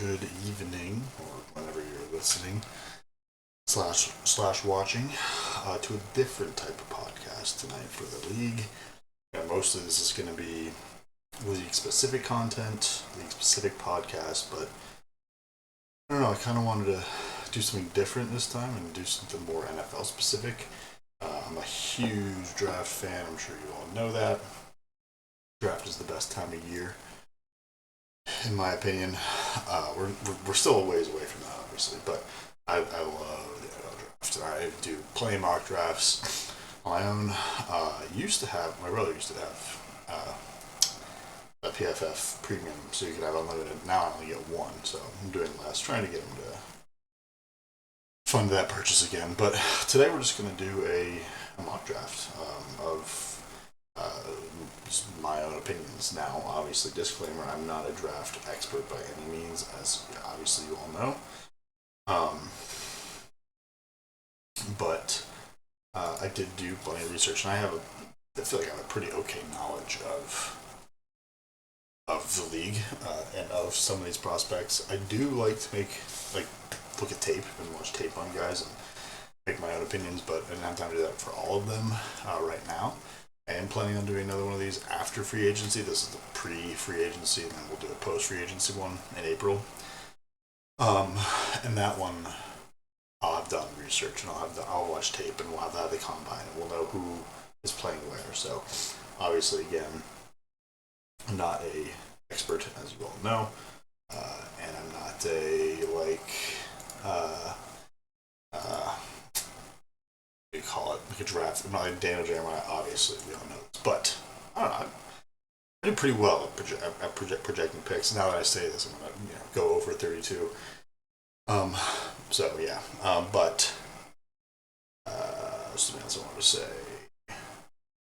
good evening, or whenever you're listening slash watching, to a different type of podcast tonight for the league. Most of this is going to be league specific content, league specific podcast, but I don't know. I kind of wanted to do something different this time and do something more NFL specific. I'm a huge draft fan. I'm sure you all know that. Draft is the best time of year, in my opinion. We're still a ways away from that, obviously, but I love the NFL draft. I do play mock drafts on my own. My brother used to have a PFF premium, so you could have unlimited. Now I only get one, so I'm doing less, trying to get him to fund that purchase again. But today we're just going to do a mock draft of my own opinions. Now, obviously, disclaimer: I'm not a draft expert by any means, as obviously you all know. But I did do plenty of research, and I feel like I have a pretty okay knowledge of the league and of some of these prospects. I do like to look at tape and watch tape on guys and make my own opinions, but I didn't have time to do that for all of them right now. I am planning on doing another one of these after free agency. This is the pre-free agency, and then we'll do a post-free agency one in April. And that one, I'll have done research, and I'll watch tape, and we'll have the combine, and we'll know who is playing where. So, obviously, again, I'm not a expert, as you all know, and I'm not what do you call it, like a draft. I'm not like Daniel Jeremiah, obviously, we all know this, but I don't know. I did pretty well at projecting picks. Now that I say this, I'm gonna go over 32. So yeah. But something else I wanted to say.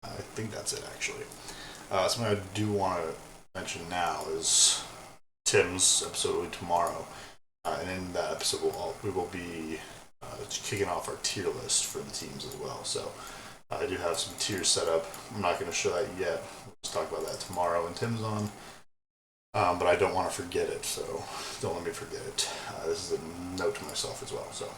I think that's it actually. Something I do want to mention now is Tim's episode will be tomorrow, and in that episode we will be kicking off our tier list for the teams as well. So I do have some tiers set up. I'm not going to show that yet. We'll just talk about that tomorrow when Tim's on. But I don't want to forget it, so don't let me forget it. This is a note to myself as well. So,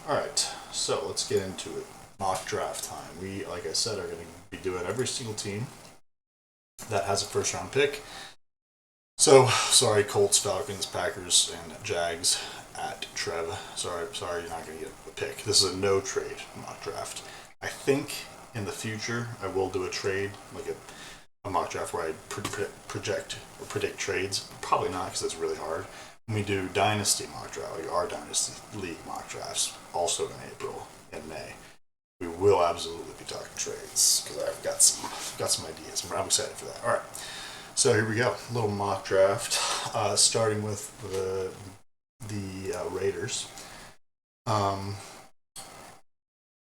all right. So let's get into it. Mock draft time. We, like I said, are going to be doing every single team that has a first round pick. So, sorry, Colts, Falcons, Packers, and Jags at Trev. Sorry, you're not going to get a pick. This is a no trade mock draft. I think in the future I will do a trade, like a mock draft where I predict trades. Probably not, because that's really hard. When we do dynasty mock draft, like our dynasty league mock drafts, also in April and May, we will absolutely be talking trades, because I've got some ideas. I'm excited for that. All right. So here we go. A little mock draft, starting with the Raiders.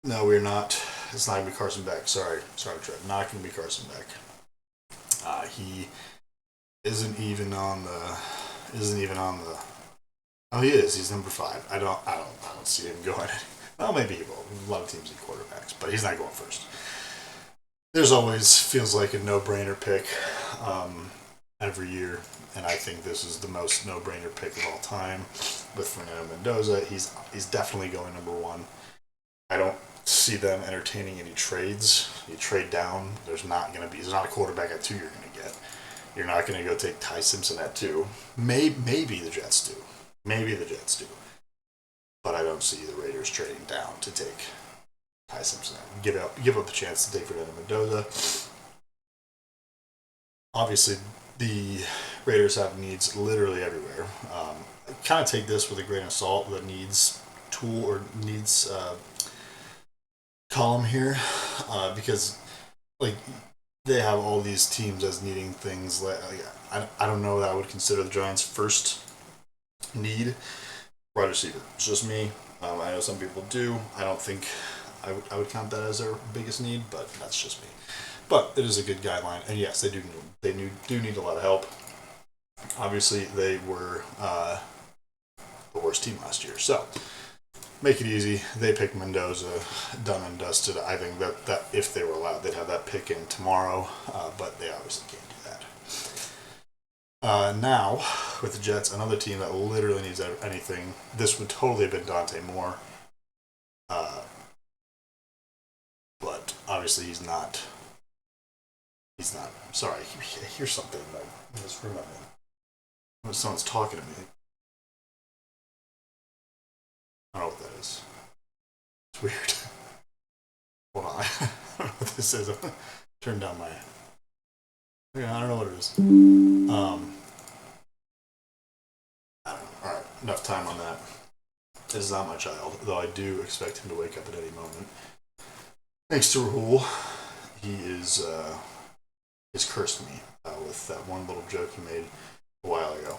No, we're not. It's not gonna be Carson Beck. Sorry, Trev. Not gonna be Carson Beck. He isn't even on the. Oh, he is. He's number 5. I don't see him going. Well, maybe he will. A lot of teams need quarterbacks, but he's not going first. There's always feels like a no-brainer pick every year, and I think this is the most no-brainer pick of all time with Fernando Mendoza. He's definitely going number 1. I don't see them entertaining any trades. You trade down, there's not a quarterback at 2 you're going to get. You're not going to go take Ty Simpson at 2. Maybe the Jets do. But I don't see the Raiders trading down to take Ty Simpson. Give up the chance to take Fernando Mendoza. Obviously, the Raiders have needs literally everywhere. Kind of take this with a grain of salt. The needs tool or needs column here, because they have all these teams as needing things. I don't know that I would consider the Giants' first need wide receiver. It's just me. I know some people do. I don't think I would count that as their biggest need, but that's just me. But it is a good guideline, and yes, they do need a lot of help. Obviously, they were the worst team last year, so make it easy. They picked Mendoza, done and dusted. I think that if they were allowed, they'd have that pick in tomorrow, but they obviously can't do that. Now, with the Jets, another team that literally needs anything. This would totally have been Dante Moore, uh, but obviously he's not. He's not. Sorry, here's something like in this room I'm in. When someone's talking to me, I don't know what that is. It's weird. Hold on, I don't know what this is. I'm gonna turn down my. Yeah, I don't know what it is. I don't know. All right, enough time on that. This is not my child, though I do expect him to wake up at any moment. Thanks to Rahul, he is has cursed me with that one little joke he made a while ago.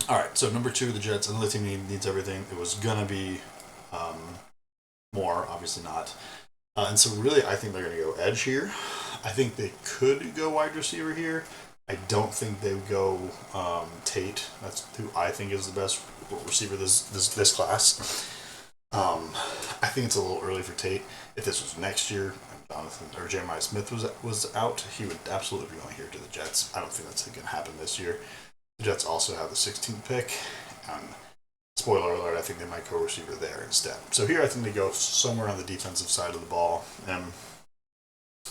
All right, so number two, the Jets. Another team needs everything. It was gonna be more, obviously not. And so, really, I think they're going to go edge here. I think they could go wide receiver here. I don't think they would go Tate. That's who I think is the best receiver this class. I think it's a little early for Tate. If this was next year, Jonathan or Jeremiah Smith was out, he would absolutely be going here to the Jets. I don't think that's going to happen this year. The Jets also have the 16th pick. Spoiler alert, I think they might go receiver there instead. So here I think they go somewhere on the defensive side of the ball. And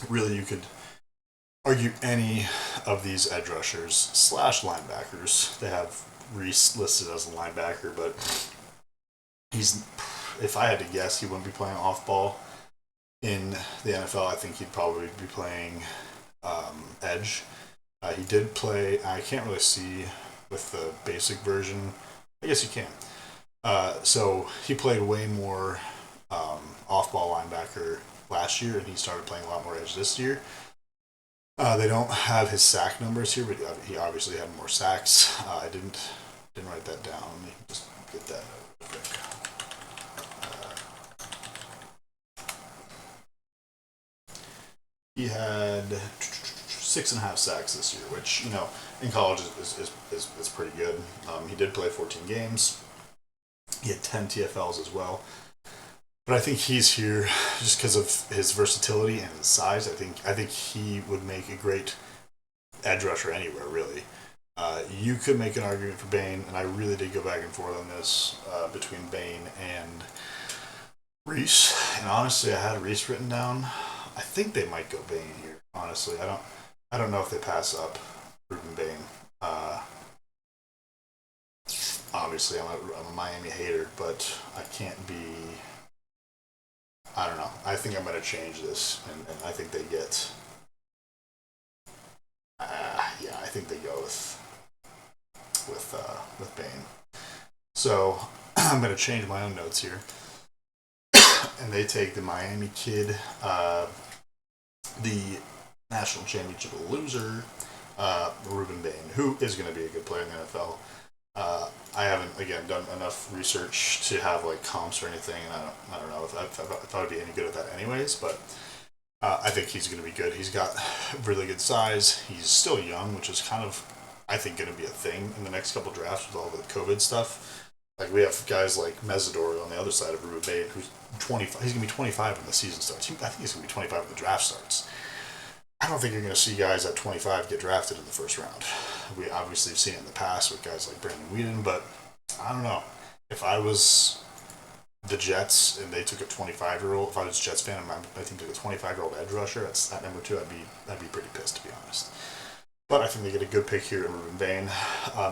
really you could argue any of these edge rushers / linebackers. They have Reese listed as a linebacker, but if I had to guess, he wouldn't be playing off ball in the NFL. I think he'd probably be playing edge. He did play, I can't really see with the basic version. I guess you can. So he played way more off-ball linebacker last year, and he started playing a lot more edge this year. They don't have his sack numbers here, but he obviously had more sacks. I didn't write that down. Let me just get that real quick. He had 6.5 sacks this year, which in college is pretty good. He did play 14 games. He had 10 TFLs as well. But I think he's here just because of his versatility and his size. I think he would make a great edge rusher anywhere, really. You could make an argument for Bain, and I really did go back and forth on this between Bain and Reese. And honestly, I had Reese written down. I think they might go Bain here. Honestly, I don't know if they pass up Ruben Bain. Obviously, I'm a Miami hater, but I can't be. I don't know. I think I'm going to change this, and I think they get. Yeah, I think they go with Bain. So I'm going to change my own notes here, and they take the Miami kid, the national championship loser, Ruben Bain, who is going to be a good player in the NFL. I haven't again done enough research to have like comps or anything, and I don't know if I would be any good at that anyways. But I think he's going to be good. He's got really good size. He's still young, which is kind of I think going to be a thing in the next couple drafts with all the COVID stuff. Like we have guys like Mesidor on the other side of Ruben Bain, who's 25. He's going to be 25 when the season starts. I think he's going to be 25 when the draft starts. I don't think you're going to see guys at 25 get drafted in the first round. We obviously have seen it in the past with guys like Brandon Weeden, but I don't know. If I was the Jets and they took a 25-year-old, if I was a Jets fan and my team took a 25-year-old edge rusher at number 2, I'd be pretty pissed, to be honest. But I think they get a good pick here in Ruben Bain.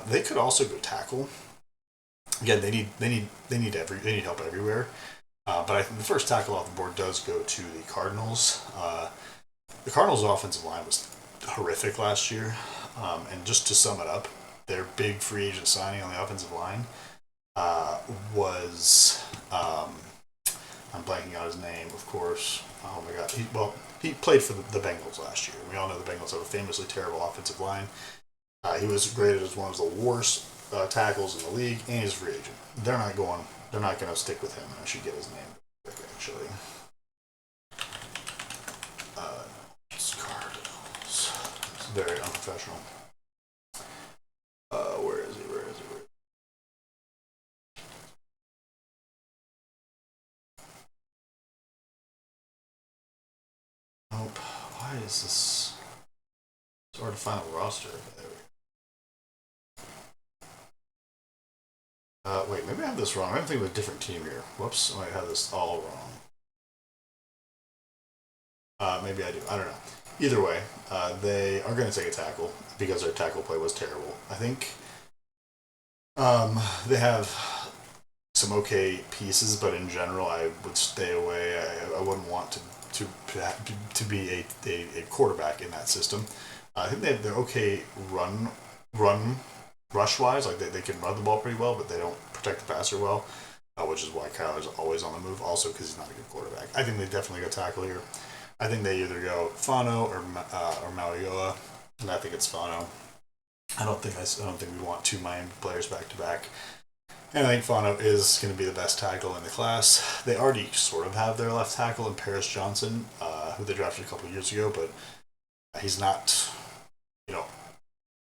They could also go tackle. Again, they need help everywhere. But I think the first tackle off the board does go to the Cardinals. The Cardinals' offensive line was horrific last year, and just to sum it up, their big free agent signing on the offensive line was I'm blanking on his name, of course. Oh my god! He played for the Bengals last year. We all know the Bengals have a famously terrible offensive line. He was graded as one of the worst tackles in the league, and he's a free agent. They're not going to stick with him. I should get his name actually. Cardinals. It's very unprofessional. Where is he? Nope. Why is this? It's hard to find a roster. There we go. Wait, maybe I have this wrong. I'm thinking of a different team here. Whoops, I might have this all wrong. Maybe I do. I don't know. Either way, they are going to take a tackle because their tackle play was terrible. I think they have some okay pieces, but in general, I would stay away. I wouldn't want to be a quarterback in that system. I think they're okay run rush wise. Like they can run the ball pretty well, but they don't protect the passer well, which is why Kyler's always on the move. Also, because he's not a good quarterback. I think they definitely go tackle here. I think they either go Fano or Malioa, and I think it's Fano. I don't think we want two Miami players back to back. And I think Fano is going to be the best tackle in the class. They already sort of have their left tackle in Paris Johnson, who they drafted a couple years ago, but he's not, you know,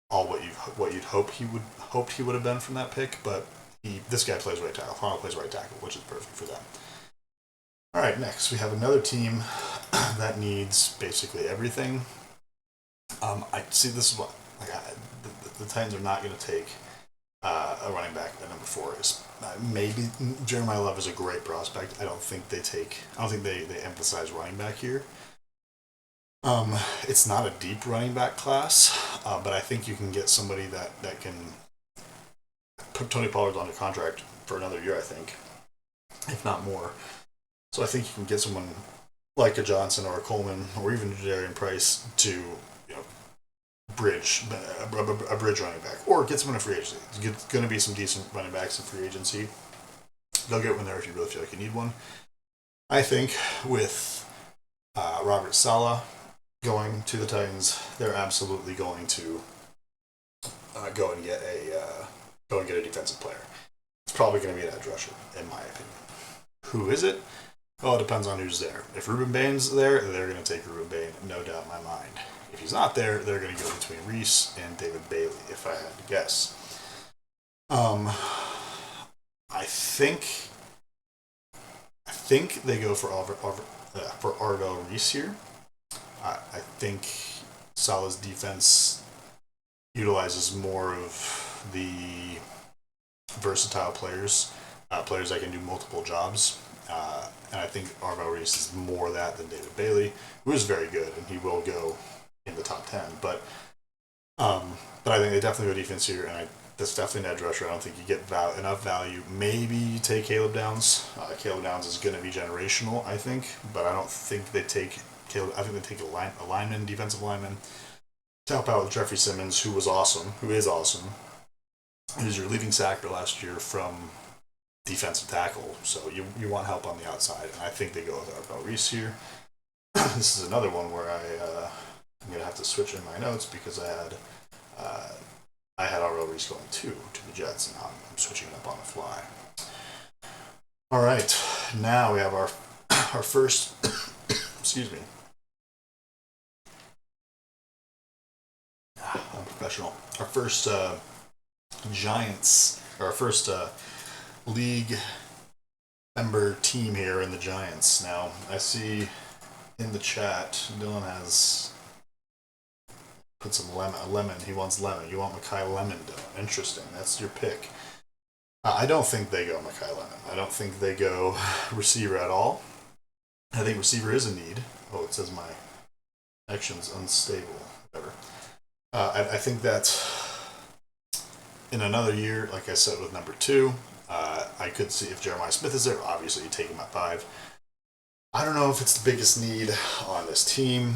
all what you'd hoped he would have been from that pick. But this guy plays right tackle. Fano plays right tackle, which is perfect for them. All right, next we have another team that needs basically everything. I see this is what like the Titans are not going to take a running back at number 4 is maybe Jeremiah Love is a great prospect. I don't think they emphasize running back here. It's not a deep running back class, but I think you can get somebody that can put Tony Pollard under contract for another year. I think, if not more. So I think you can get someone like a Johnson or a Coleman or even Jadarian Price to bridge a bridge running back, or get someone in free agency. There's going to be some decent running backs in free agency. They'll get one there if you really feel like you need one. I think with Robert Saleh going to the Titans, they're absolutely going to go and get a defensive player. It's probably going to be an edge rusher, in my opinion. Who is it? Well, it depends on who's there. If Ruben Bain's there, they're going to take Ruben Bain, no doubt in my mind. If he's not there, they're going to go between Reese and David Bailey, if I had to guess. I think they go for Arvell Reese here. I think Salah's defense utilizes more of the versatile players, players that can do multiple jobs. And I think Arvell Reese is more that than David Bailey, who is very good, and he will go in the top 10. But I think they definitely go defense here, and that's definitely an edge rusher. I don't think you get enough value. Maybe you take Caleb Downs. Caleb Downs is going to be generational, I think, but I don't think they take Caleb. I think they take a lineman, defensive lineman, to help out with Jeffrey Simmons, who is awesome. He was your leading sacker last year from defensive tackle, so you want help on the outside, and I think they go with Arvell Reese here. This is another one where I'm gonna have to switch in my notes because I had Arvell Reese going to the Jets, and I'm switching it up on the fly. All right, now we have our first. Excuse me. I'm professional. Our first Giants, or our first league member team here in the Giants. Now, I see in the chat, Dylan has put some lemon. He wants lemon. You want Makai Lemon, Dylan. Interesting. That's your pick. I don't think they go Makai Lemon. I don't think they go receiver at all. I think receiver is a need. Oh, it says my connection's unstable. Whatever. I think that in another year, like I said with number 2, I could see if Jeremiah Smith is there. Obviously, you take him at 5. I don't know if it's the biggest need on this team.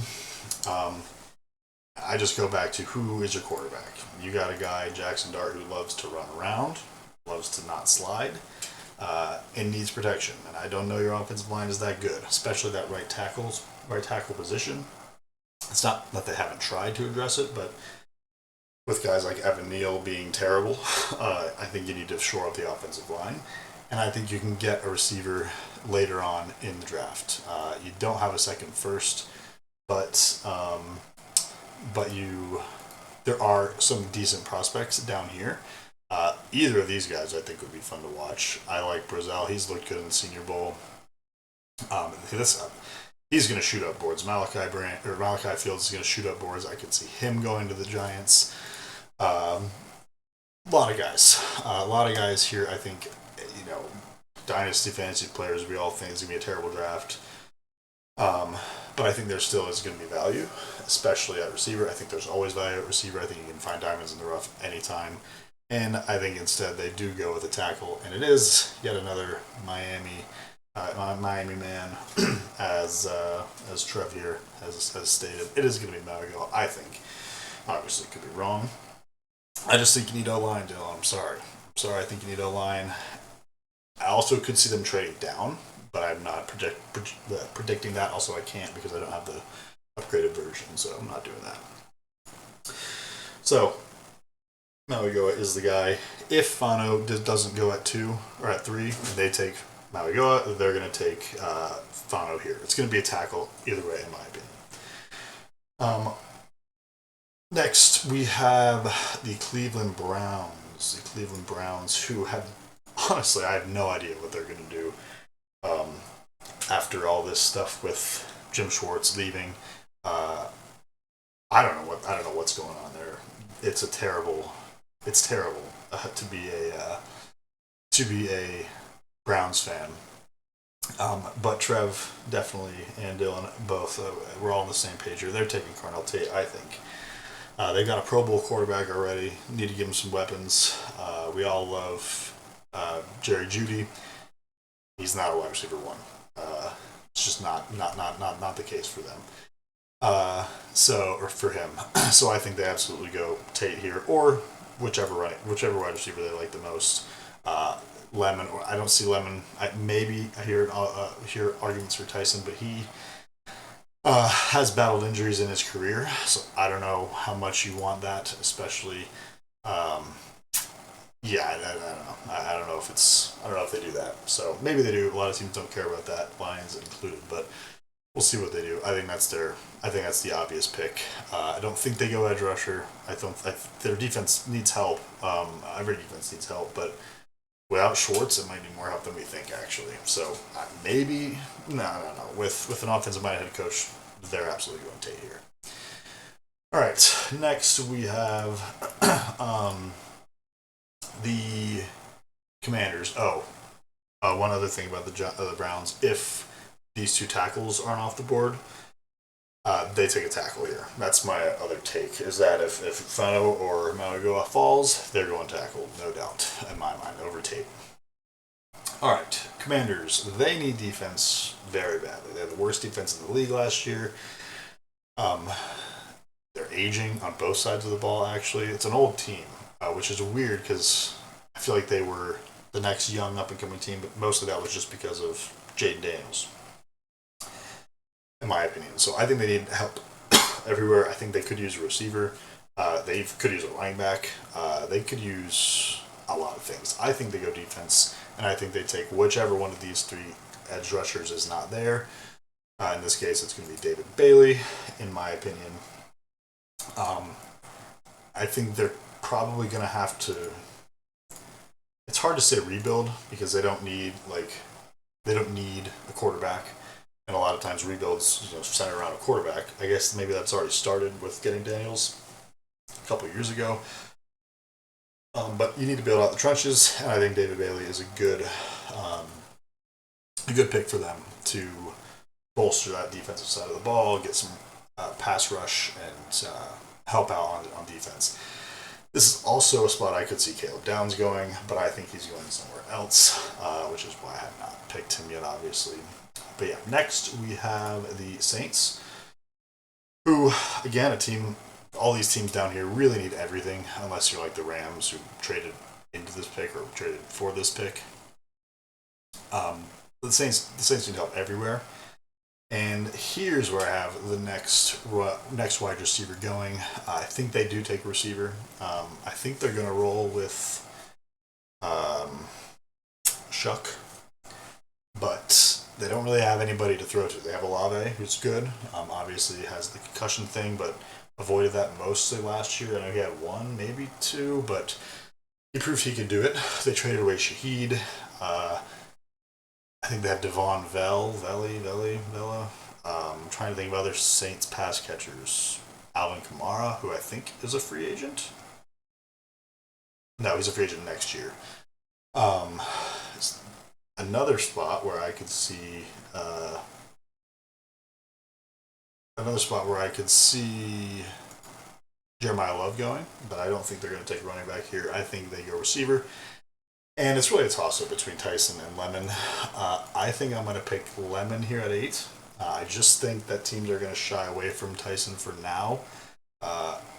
I just go back to who is your quarterback. You got a guy, Jackson Dart, who loves to run around, loves to not slide, and needs protection. And I don't know your offensive line is that good, especially that right tackle position. It's not that they haven't tried to address it, but with guys like Evan Neal being terrible, I think you need to shore up the offensive line. And I think you can get a receiver later on in the draft. You don't have a second first, but there are some decent prospects down here. Either of these guys I think would be fun to watch. I like Brazel. He's looked good in the Senior Bowl. He's going to shoot up boards. Malachi Fields is going to shoot up boards. I could see him going to the Giants. A lot of guys. A lot of guys here, I think, dynasty fantasy players, we all think it's going to be a terrible draft. But I think there still is going to be value, especially at receiver. I think there's always value at receiver. I think you can find diamonds in the rough anytime. And I think instead they do go with a tackle, and it is yet another Miami man, as Trev here has stated. It is going to be Marigo, I think. Obviously, could be wrong. I just think you need O-line, Dylan. I'm sorry. I think you need O-line. I also could see them trading down, but I'm not predicting that. Also, I can't because I don't have the upgraded version, so I'm not doing that. So, Mauigoa is the guy. If Fano doesn't go at 2 or at 3, and they take Mauigoa, they're going to take Fano here. It's going to be a tackle either way, in my opinion. Next, we have the Cleveland Browns. The Cleveland Browns, who have, honestly, I have no idea what they're going to do after all this stuff with Jim Schwartz leaving. I don't know what's going on there. It's terrible to be a Browns fan. But Trev definitely and Dylan both we're all on the same page here. They're taking Carnell Tate, I think. They've got a Pro Bowl quarterback already. Need to give him some weapons. We all love Jerry Jeudy. He's not a wide receiver 1. It's just not the case for them. Or for him. So I think they absolutely go Tate here, or whichever wide receiver they like the most. Lemon, or I don't see Lemon. I hear arguments for Tyson, but he has battled injuries in his career, so I don't know how much you want that, especially. I don't know. I don't know if they do that. So maybe they do. A lot of teams don't care about that, Lions included, but we'll see what they do. I think that's the obvious pick. I don't think they go edge rusher. Their defense needs help. Every defense needs help, but without Schwartz, it might need more help than we think, actually. So maybe no. With an offensive-minded head coach, they're absolutely going to take here. All right, next we have the Commanders. One other thing about the Browns: if these 2 tackles aren't off the board, they take a tackle here. That's my other take, is that if Fano or Mauigoa falls, they're going tackle, no doubt, in my mind, over Tate. All right, Commanders. They need defense very badly. They had the worst defense in the league last year. They're aging on both sides of the ball, actually. It's an old team, which is weird because I feel like they were the next young up-and-coming team, but most of that was just because of Jaden Daniels, in my opinion. So I think they need help everywhere. I think they could use a receiver. They could use a running back. They could use a lot of things. I think they go defense, and I think they take whichever one of these 3 edge rushers is not there. In this case, it's going to be David Bailey, in my opinion. I think they're probably going to have to. It's hard to say rebuild because they don't need a quarterback. And a lot of times rebuilds, center around a quarterback. I guess maybe that's already started with getting Daniels a couple of years ago. But you need to build out the trenches, and I think David Bailey is a good pick for them to bolster that defensive side of the ball, get some pass rush, and help out on defense. This is also a spot I could see Caleb Downs going, but I think he's going somewhere else, which is why I have not picked him yet, obviously. But yeah, next we have the Saints, who, again, all these teams down here really need everything, unless you're like the Rams, who traded into this pick or traded for this pick. The Saints need help everywhere. And here's where I have the next wide receiver going. I think they do take a receiver. I think they're going to roll with Shuck, but they don't really have anybody to throw to. They have Olave, who's good. Obviously has the concussion thing, but avoided that mostly last year. I know he had 1, maybe 2, but he proved he could do it. They traded away Shaheed. I think they have Devon Vella. I'm trying to think of other Saints pass catchers. Alvin Kamara, who I think is a free agent. No, he's a free agent next year. Um, another spot where I could see Jeremiah Love going, but I don't think they're going to take running back here. I think they go receiver. And it's really a toss up between Tyson and Lemon. I think I'm going to pick Lemon here at 8. I just think that teams are going to shy away from Tyson for now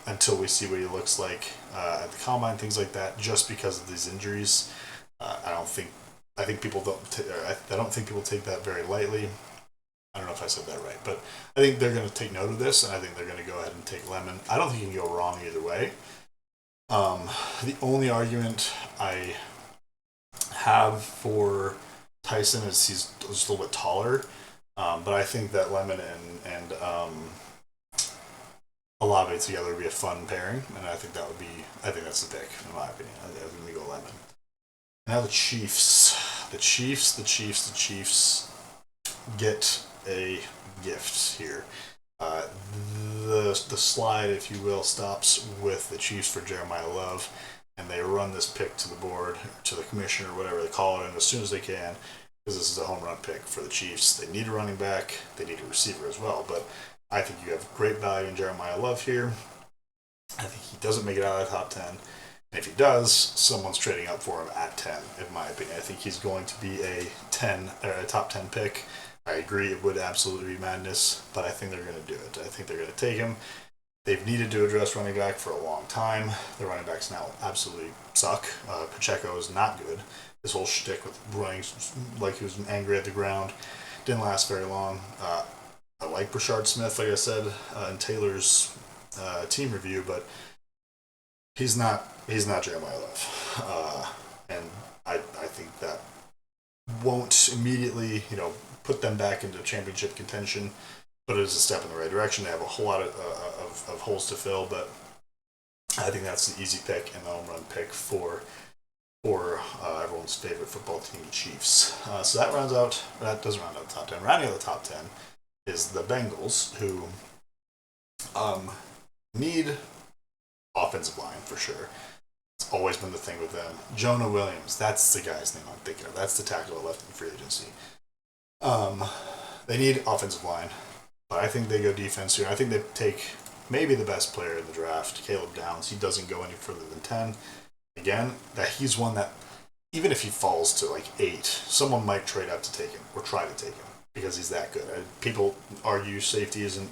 until we see what he looks like at the combine, things like that, just because of these injuries. I don't think. I think people don't. I don't think people take that very lightly. I don't know if I said that right, but I think they're going to take note of this, and I think they're going to go ahead and take Lemon. I don't think you can go wrong either way. The only argument I have for Tyson is he's just a little bit taller, but I think that Lemon and Olave together would be a fun pairing, and I think that's the pick in my opinion. I think we go Lemon. Now the Chiefs, the Chiefs get a gift here. The slide, if you will, stops with the Chiefs for Jeremiah Love, and they run this pick to the board, to the commissioner, whatever they call it, and as soon as they can, because this is a home run pick for the Chiefs. They need a running back, they need a receiver as well, but I think you have great value in Jeremiah Love here. I think he doesn't make it out of the top 10. And if he does, someone's trading up for him at 10, in my opinion. I think he's going to be a top 10 pick. I agree it would absolutely be madness, but I think they're going to do it. I think they're going to take him. They've needed to address running back for a long time. The running backs now absolutely suck. Pacheco is not good. This whole shtick with running like he was angry at the ground didn't last very long. I like Brashard Smith, like I said in Taylor's team review, but he's not Jeremiah Love, and I think that won't immediately put them back into championship contention, but it is a step in the right direction. They have a whole lot of holes to fill, but I think that's the easy pick and the home run pick for everyone's favorite football team, the Chiefs. So that doesn't round out the top 10. Rounding out the top 10 is the Bengals, who need offensive line for sure. It's always been the thing with them. Jonah Williams, that's the guy's name I'm thinking of. That's the tackle that left in free agency. They need offensive line, but I think they go defense here. I think they take maybe the best player in the draft, Caleb Downs. He doesn't go any further than 10. Again, that he's one that even if he falls to like 8, someone might trade up to take him or try to take him because he's that good. People argue safety isn't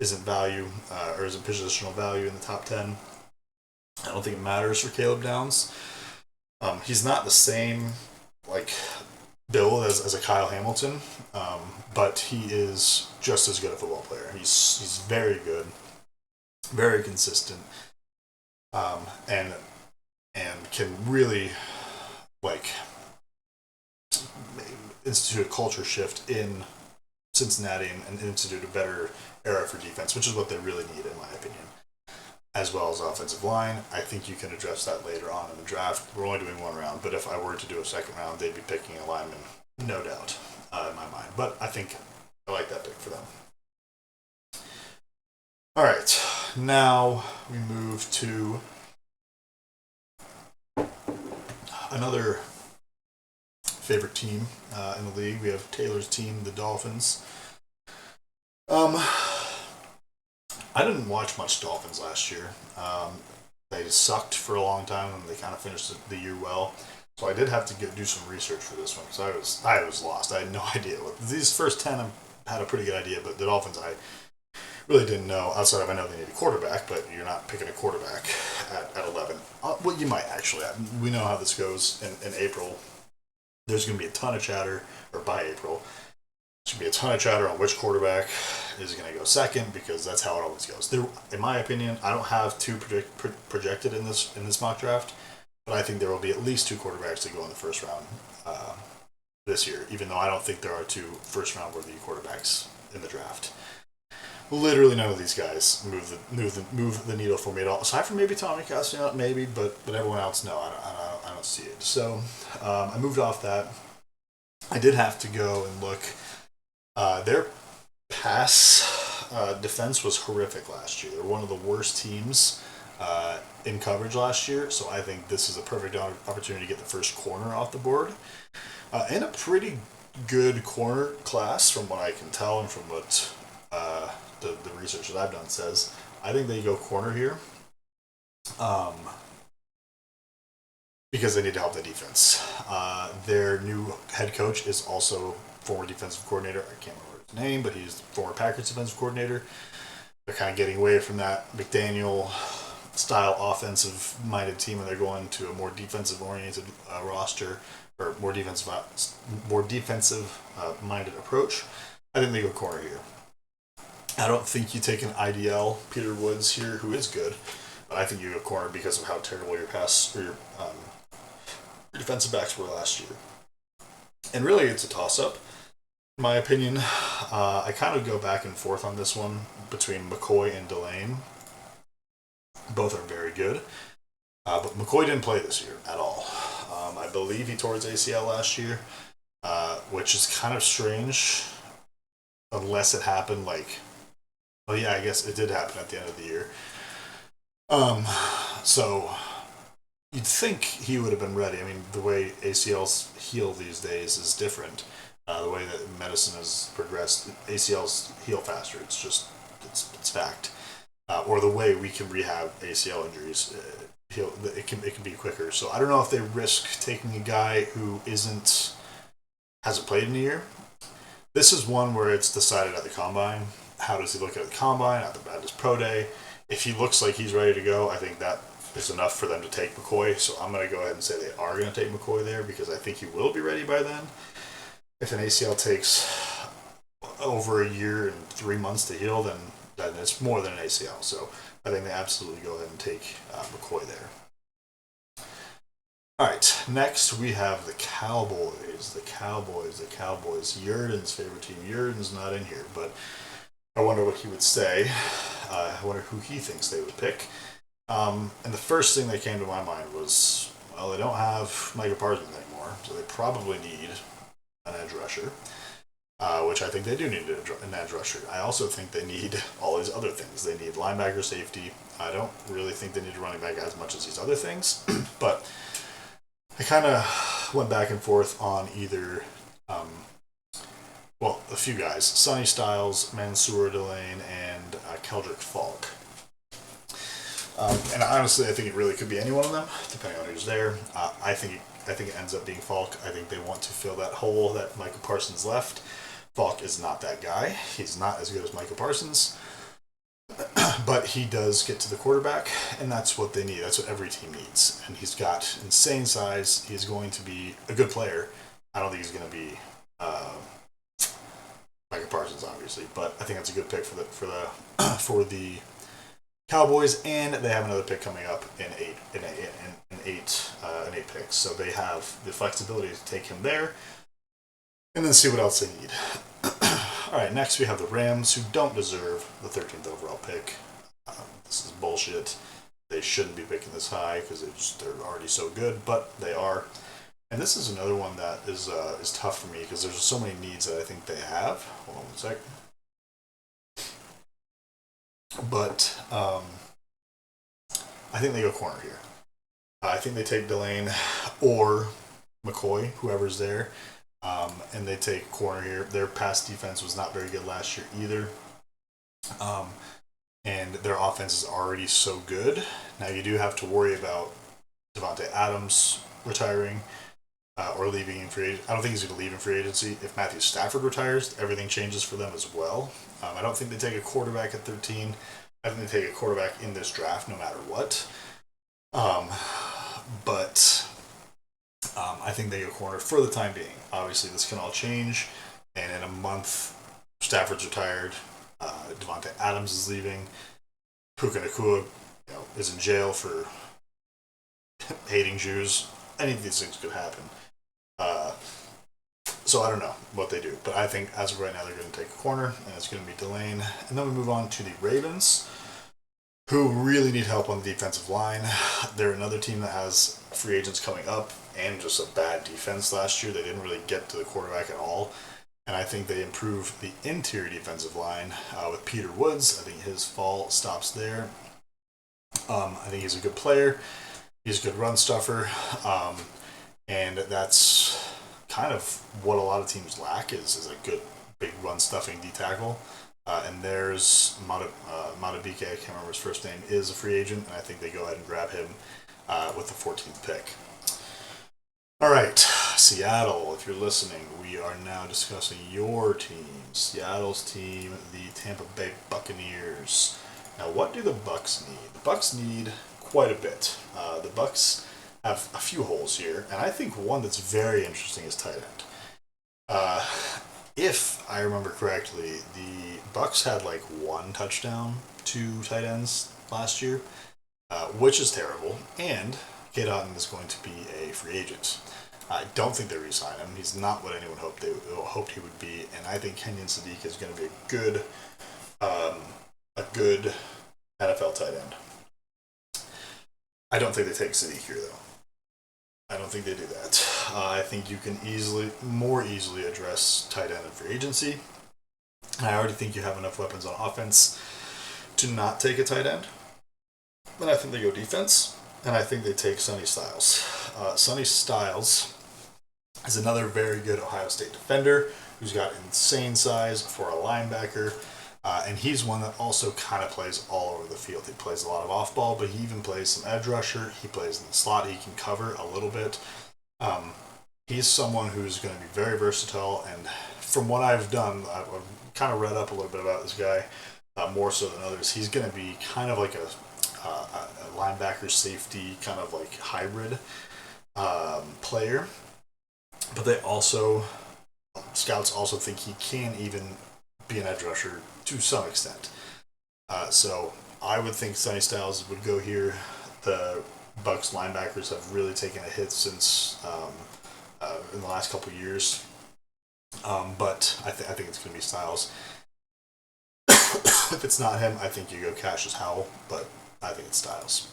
value or isn't positional value in the top 10. I don't think it matters for Caleb Downs. He's not the same build as a Kyle Hamilton, but he is just as good a football player. He's very good, very consistent, and can really institute a culture shift in Cincinnati and institute a better era for defense, which is what they really need, in my opinion, as well as offensive line. I think you can address that later on in the draft. We're only doing one round, but if I were to do a second round, they'd be picking a lineman, no doubt, in my mind. But I think I like that pick for them. All right, now we move to another favorite team in the league. We have Taylor's team, the Dolphins. I didn't watch much Dolphins last year. They sucked for a long time, and they kind of finished the year well. So I did have to do some research for this one because I was lost. I had no idea. These first 10 I had a pretty good idea, but the Dolphins I really didn't know. Outside of I know they need a quarterback, but you're not picking a quarterback at 11. Well, you might actually. We know how this goes in April. There's going to be a ton of chatter, or by April, there's going to be a ton of chatter on which quarterback is going to go second because that's how it always goes. In my opinion, I don't have 2 projected in this mock draft, but I think there will be at least 2 quarterbacks to go in the first round this year, even though I don't think there are 2 first round worthy quarterbacks in the draft. Literally none of these guys move the needle for me at all, aside from maybe Tommy Castellanos, maybe, but everyone else, no, I don't see it. So I moved off that. I did have to go and look. Their pass defense was horrific last year. They're one of the worst teams in coverage last year, so I think this is a perfect opportunity to get the first corner off the board. And a pretty good corner class from what I can tell and from what the research that I've done says. I think they go corner here because they need to help the defense. Their new head coach is also former defensive coordinator. I can't remember his name, but he's the former Packers defensive coordinator. They're kind of getting away from that McDaniel style offensive minded team, and they're going to a more defensive oriented roster or more defensive minded approach. I think they go corner here. I don't think you take an IDL Peter Woods here, who is good, but I think you go corner because of how terrible your pass or your defensive backs were last year. And really, it's a toss up. In my opinion, I kind of go back and forth on this one between McCoy and Delane. Both are very good, but McCoy didn't play this year at all. I believe he tore his ACL last year, which is kind of strange, unless it happened well, yeah, I guess it did happen at the end of the year. So you'd think he would have been ready. I mean, the way ACLs heal these days is different. The way that medicine has progressed, ACLs heal faster. It's fact. Or the way we can rehab ACL injuries, it can be quicker. So I don't know if they risk taking a guy who hasn't played in a year. This is one where it's decided at the combine. How does he look at the combine, at his pro day? If he looks like he's ready to go, I think that is enough for them to take McCoy. So I'm going to go ahead and say they are going to take McCoy there because I think he will be ready by then. If an ACL takes over a year and 3 months to heal, then it's more than an ACL. So I think they absolutely go ahead and take McCoy there. All right, next we have the Cowboys. The Cowboys. Yurden's favorite team. Yurden's not in here, but I wonder what he would say. I wonder who he thinks they would pick. And the first thing that came to my mind was, well, they don't have Micah Parsons anymore, so they probably need an edge rusher, which I think they do need an edge rusher. I also think they need all these other things. They need linebacker, safety. I don't really think they need a running back as much as these other things, but I kind of went back and forth on either, a few guys. Sonny Styles, Mansour Delane, and Keldrick Falk. And honestly, I think it really could be any one of them, depending on who's there. I think it ends up being Falk. I think they want to fill that hole that Micah Parsons left. Falk is not that guy. He's not as good as Micah Parsons. But he does get to the quarterback, and that's what they need. That's what every team needs. And he's got insane size. He's going to be a good player. I don't think he's going to be Micah Parsons, obviously, but I think that's a good pick for the Cowboys, and they have another pick coming up in eight picks. So they have the flexibility to take him there, and then see what else they need. All right, next we have the Rams, who don't deserve the 13th overall pick. This is bullshit. They shouldn't be picking this high because they're already so good, but they are. And this is another one that is tough for me because there's so many needs that I think they have. Hold on one sec. But I think they go corner here. I think they take Delane or McCoy, whoever's there. And they take corner here. Their pass defense was not very good last year either. And their offense is already so good. Now you do have to worry about Davante Adams retiring or leaving in free agency. I don't think he's going to leave in free agency. If Matthew Stafford retires, everything changes for them as well. I don't think they take a quarterback at 13. I think they take a quarterback in this draft no matter what. But I think they go corner for the time being. Obviously, this can all change, and in a month, Stafford's retired, Davante Adams is leaving, Puka Nacua, is in jail for hating Jews. Any of these things could happen. So I don't know what they do, but I think as of right now they're going to take a corner, and it's going to be Delane. And then we move on to the Ravens, who really need help on the defensive line. They're another team that has free agents coming up and just a bad defense last year. They didn't really get to the quarterback at all. And I think they improve the interior defensive line with Peter Woods. I think his fall stops there. I think he's a good player. He's a good run stuffer. And that's kind of what a lot of teams lack is a good big run stuffing D tackle. And there's Matabike, I can't remember his first name, is a free agent, and I think they go ahead and grab him with the 14th pick. All right, Seattle, if you're listening, we are now discussing your team. Seattle's team, the Tampa Bay Buccaneers. Now, what do the Bucs need? The Bucs need quite a bit. The Bucs have a few holes here, and I think one that's very interesting is tight end. If I remember correctly, the Bucs had like one touchdown to tight ends last year, which is terrible. And Cade Otton is going to be a free agent. I don't think they re-sign him. He's not what anyone hoped he would be, and I think Kenyon Sadiq is going to be a good NFL tight end. I don't think they take Sadiq here though. I don't think they do that. I think you can more easily address tight end in free agency. I already think you have enough weapons on offense to not take a tight end. But I think they go defense, and I think they take Sonny Styles. Sonny Styles is another very good Ohio State defender who's got insane size for a linebacker. And he's one that also kind of plays all over the field. He plays a lot of off ball, but he even plays some edge rusher. He plays in the slot. He can cover a little bit. He's someone who's going to be very versatile. And from what I've done, I've kind of read up a little bit about this guy, more so than others. He's going to be kind of like a linebacker safety, kind of like hybrid player. But scouts also think he can even be an edge rusher to some extent. So I would think Sonny Styles would go here. The Bucs linebackers have really taken a hit since in the last couple of years. But I think it's going to be Styles. If it's not him, I think you go Cassius Howell, but I think it's Styles.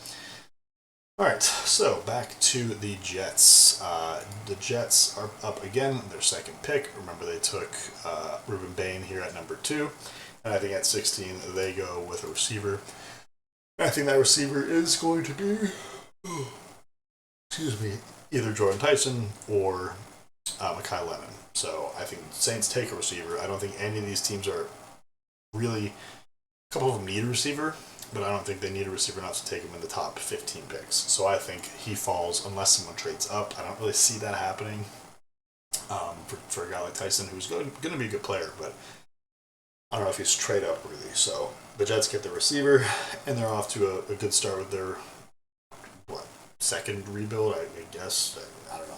All right, so back to the Jets. The Jets are up again, their second pick. Remember, they took Ruben Bain here at number 2. And I think at 16, they go with a receiver. I think that receiver is going to be, either Jordan Tyson or Mekhi Lennon. So I think Saints take a receiver. I don't think any of these teams are really, a couple of them need a receiver, but I don't think they need a receiver enough to take him in the top 15 picks. So I think he falls unless someone trades up. I don't really see that happening for a guy like Tyson, who's going to be a good player, but I don't know if he's trade up really. So the Jets get the receiver, and they're off to a good start with their second rebuild. I guess I don't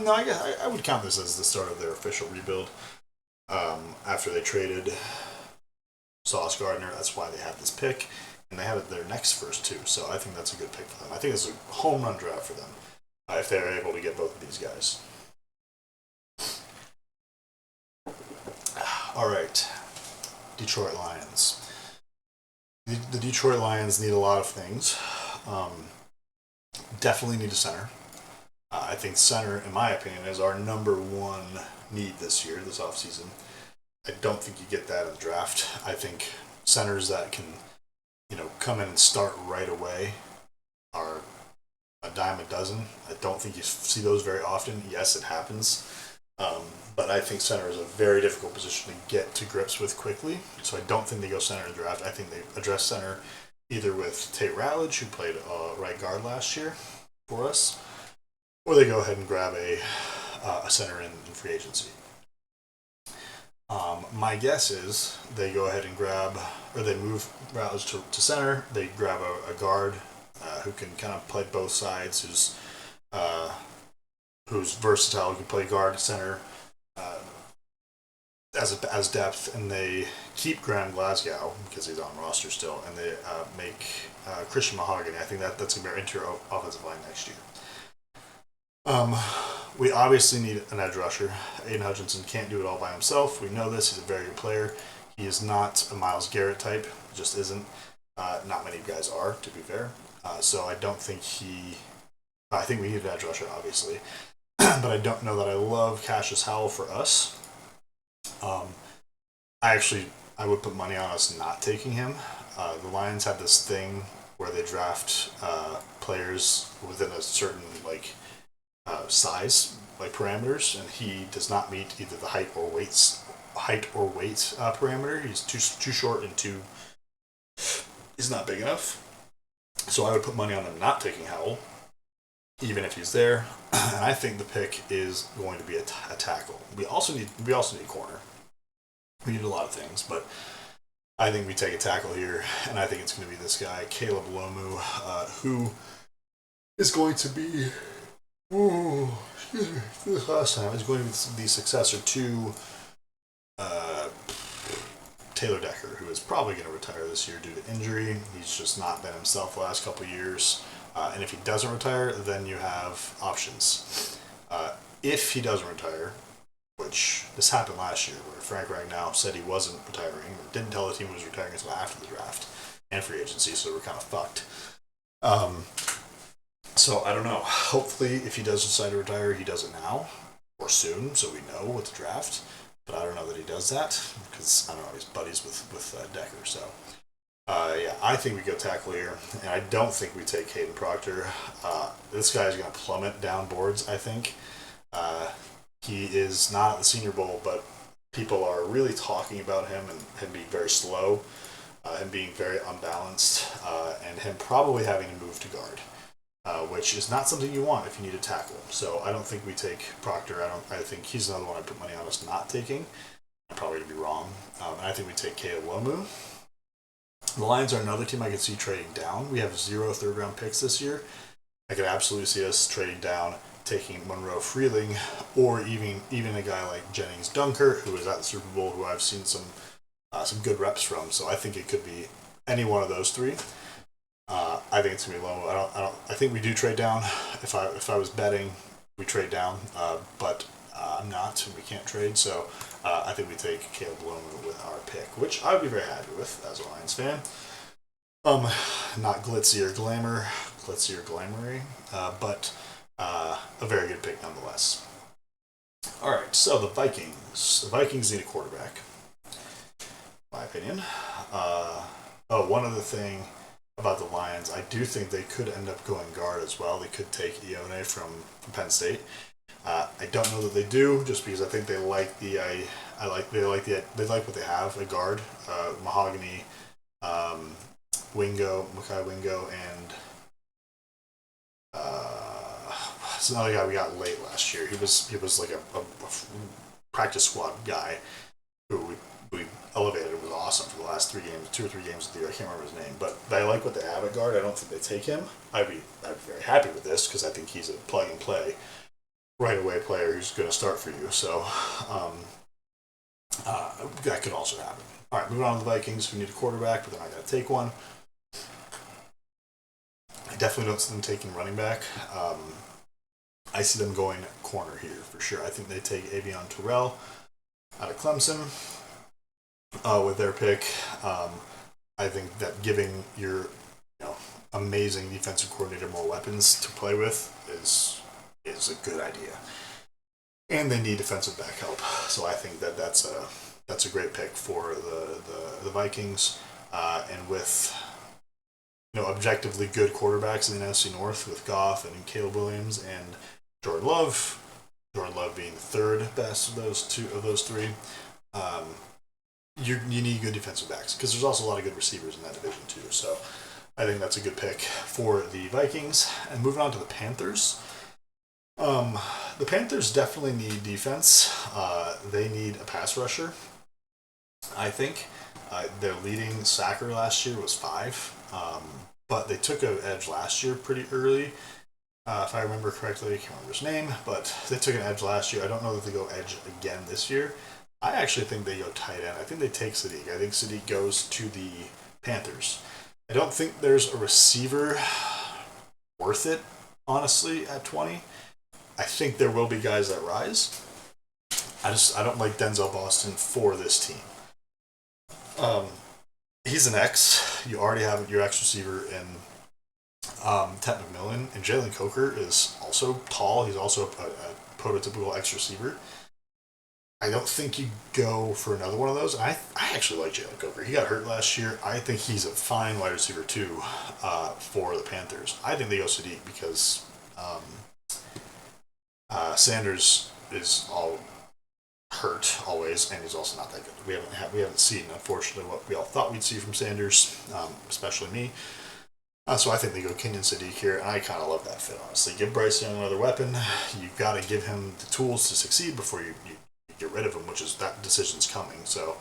know. I guess I would count this as the start of their official rebuild. After they traded Sauce Gardner, that's why they have this pick, and they have their next first 2. So I think that's a good pick for them. I think it's a home run draft for them if they're able to get both of these guys. All right, Detroit Lions. The Detroit Lions need a lot of things. Definitely need a center. I think center, in my opinion, is our number 1 need this offseason. I don't think you get that in the draft. I think centers that can, come in and start right away are a dime a dozen. I don't think you see those very often. Yes, it happens. But I think center is a very difficult position to get to grips with quickly. So I don't think they go center in the draft. I think they address center either with Tate Ratledge, who played right guard last year for us, or they go ahead and grab a center in free agency. My guess is they go ahead and they move Ratledge to center. They grab a guard who can kind of play both sides, who's versatile, who can play guard, center, as depth, and they keep Graham Glasgow because he's on roster still, and they make Christian Mahogany. I think that's going to be our interior offensive line next year. We obviously need an edge rusher. Aiden Hutchinson can't do it all by himself. We know this. He's a very good player. He is not a Myles Garrett type. He just isn't. Not many guys are, to be fair. So I don't think I think we need an edge rusher, obviously. But I don't know that I love Cassius Howell for us. I would put money on us not taking him. The Lions have this thing where they draft players within a certain size parameters, and he does not meet either the height or weight parameter. He's too short and too is not big enough. So I would put money on him not taking Howell, even if he's there. And I think the pick is going to be a tackle. We also need corner. We need a lot of things, but I think we take a tackle here, and I think it's going to be this guy, Caleb Lomu, who is going to be. This last time is going to be the successor to Taylor Decker, who is probably going to retire this year due to injury. He's just not been himself the last couple of years. And if he doesn't retire, then you have options. If he doesn't retire, which this happened last year, where Frank Ragnow said he wasn't retiring, didn't tell the team he was retiring until after the draft and free agency, so we're kind of fucked. So I don't know. Hopefully, if he does decide to retire, he does it now or soon, so we know with the draft. But I don't know that he does that because I don't know, he's buddies with Decker. So yeah, I think we go tackle here, and I don't think we take Hayden Proctor. This guy is going to plummet down boards. I think he is not at the Senior Bowl, but people are really talking about him and him being very slow, him being very unbalanced, and him probably having to move to guard. Which is not something you want if you need a tackle. So I don't think we take Proctor. I think he's another one I put money on us not taking. I'm probably going to be wrong. And I think we take Caleb Lomu. The Lions are another team I could see trading down. We have 0 third-round picks this year. I could absolutely see us trading down, taking Monroe Freeling, or even a guy like Jennings Dunker, who is at the Super Bowl, who I've seen some good reps from. So I think it could be any one of those three. I think it's gonna be low. I think we do trade down. If I was betting, we trade down. But I'm not. We can't trade. So I think we take Caleb Lomu with our pick, which I would be very happy with as a Lions fan. Not glitzy or glamoury, but a very good pick nonetheless. All right. So the Vikings. The Vikings need a quarterback, in my opinion. One other thing about the Lions, I do think they could end up going guard as well. They could take Ione from Penn State. I don't know that they do, just because I think they like they like what they have, a guard, Mahogany, Makai Wingo, and it's another guy we got late last year. He was like a practice squad guy who we elevated. It was awesome for the last 2 or 3 games of the year. I can't remember his name, but I like what they have at guard. I don't think they take him. I'd be very happy with this because I think he's a plug and play, right away player who's going to start for you. So that could also happen. All right, moving on to the Vikings. We need a quarterback, but they're not going to take one. I definitely don't see them taking running back. I see them going corner here for sure. I think they take Avion Terrell out of Clemson. With their pick, I think that giving your amazing defensive coordinator more weapons to play with is a good idea, and they need defensive back help. So I think that's a great pick for the Vikings, and with objectively good quarterbacks in the NFC North with Goff and Caleb Williams and Jordan Love. Jordan Love being the third best of those three. You need good defensive backs because there's also a lot of good receivers in that division too. So I think that's a good pick for the Vikings. And moving on to the Panthers. The Panthers definitely need defense. They need a pass rusher. I think their leading sacker last year was 5, but they took an edge last year pretty early. If I remember correctly, I can't remember his name, but they took an edge last year. I don't know that they go edge again this year. I actually think they go tight end. I think they take Sadiq. I think Sadiq goes to the Panthers. I don't think there's a receiver worth it, honestly, at 20. I think there will be guys that rise. I don't like Denzel Boston for this team. He's an X. You already have your X receiver in Ted McMillan, and Jalen Coker is also tall. He's also a prototypical X receiver. I don't think you go for another one of those. I actually like Jalen Coker. He got hurt last year. I think he's a fine wide receiver too for the Panthers. I think they go Sadiq because Sanders is all hurt always, and he's also not that good. We haven't seen, unfortunately, what we all thought we'd see from Sanders, especially me. So I think they go Kenyon Sadiq here, and I kind of love that fit, honestly. Give Bryce Young another weapon. You've got to give him the tools to succeed before you get rid of him, which is that decision's coming. So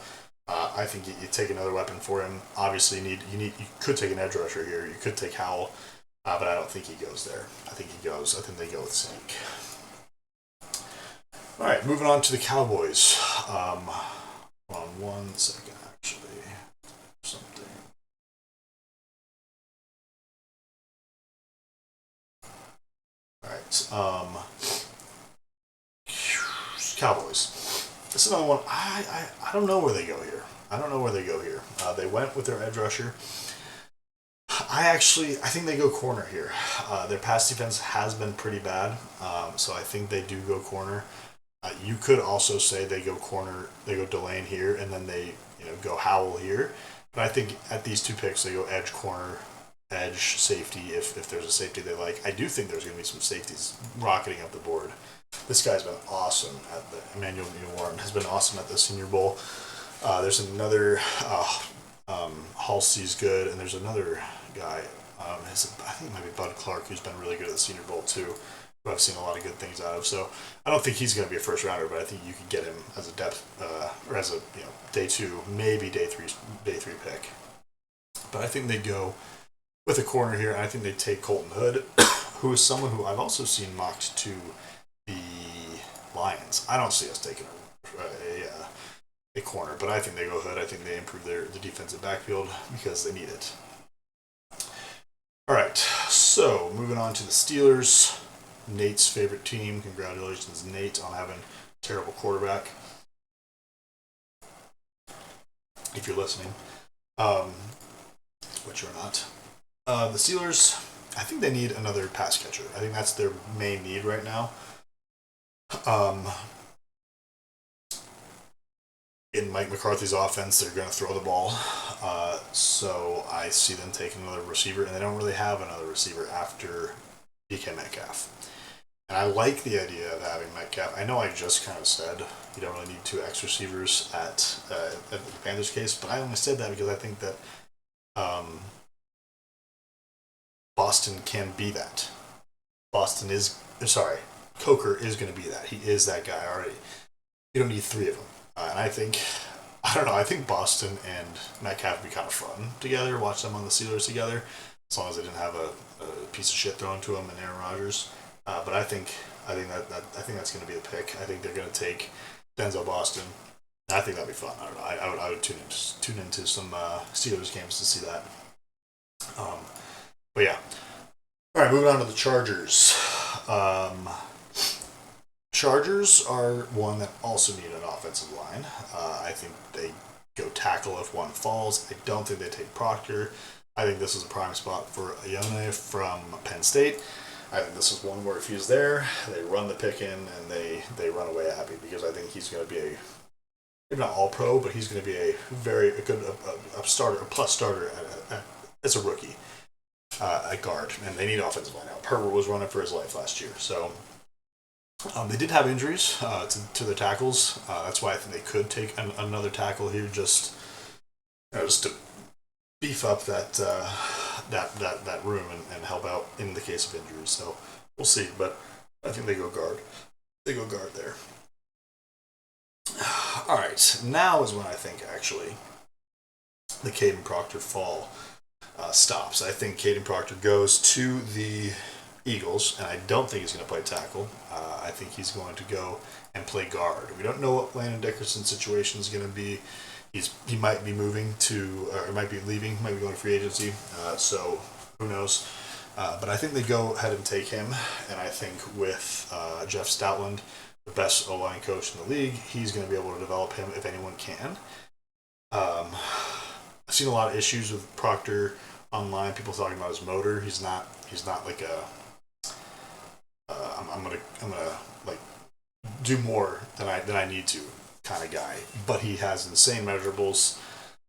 I think you take another weapon for him. Obviously, you could take an edge rusher here. You could take Howell, but I don't think he goes there. I think they go with Sadiq. All right, moving on to the Cowboys. Hold on 1 second, actually. Something. All right. Cowboys. This is another one. I don't know where they go here. They went with their edge rusher. I think they go corner here. Their pass defense has been pretty bad, so I think they do go corner. You could also say they go corner, they go Delane here, and then they go Howell here. But I think at these two picks, they go edge, corner, edge, safety, if there's a safety they like. I do think there's going to be some safeties rocketing up the board. This guy's been awesome at the Emmanuel Warren has been awesome at the Senior Bowl. There's another Halsey's good, and there's another guy. I think it might be Bud Clark, who's been really good at the Senior Bowl too. Who I've seen a lot of good things out of. So I don't think he's going to be a first rounder, but I think you could get him as a depth or as a day 2, maybe day three pick. But I think they go with a corner here, and I think they take Colton Hood, who is someone who I've also seen mocked to the Lions. I don't see us taking a corner, but I think they go Hood. I think they improve the defensive backfield because they need it. All right, so moving on to the Steelers. Nate's favorite team. Congratulations, Nate, on having a terrible quarterback. If you're listening, which you're not. The Steelers, I think they need another pass catcher. I think that's their main need right now. In Mike McCarthy's offense, they're going to throw the ball. So I see them taking another receiver, and they don't really have another receiver after DK Metcalf. And I like the idea of having Metcalf. I know I just kind of said you don't really need 2 X receivers at the Panthers case, but I only said that because I think that Boston can be that. Coker is going to be that. He is that guy already. You don't need 3 of them. And I think Boston and Metcalf would be kind of fun together, watch them on the Steelers together, as long as they didn't have a piece of shit thrown to them and Aaron Rodgers. But I think that's going to be the pick. I think they're going to take Denzel Boston. I think that'd be fun. I don't know. I would tune into some Steelers games to see that. But yeah. All right, moving on to the Chargers. Chargers are one that also need an offensive line. I think they go tackle if one falls. I don't think they take Proctor. I think this is a prime spot for Ione from Penn State. I think this is one where if he's there, they run the pick in and they run away happy because I think he's going to be maybe not all pro, but he's going to be a good plus starter as a rookie at guard, and they need offensive line help. Herbert was running for his life last year, so they did have injuries to the tackles. That's why I think they could take another tackle here, just to beef up that room and help out in the case of injuries. So we'll see, but I think they go guard. They go guard there. All right, now is when I think actually the Caden Proctor fall stops. I think Caden Proctor goes to the Eagles, and I don't think he's going to play tackle. I think he's going to go and play guard. We don't know what Landon Dickerson's situation is going to be. He might be moving to, or might be leaving, might be going to free agency. So who knows? But I think they go ahead and take him. And I think with Jeff Stoutland, the best O-line coach in the league, he's going to be able to develop him if anyone can. I've seen a lot of issues with Proctor online. People talking about his motor. He's not like a. I'm gonna like do more than I need to kind of guy, but he has insane measurables,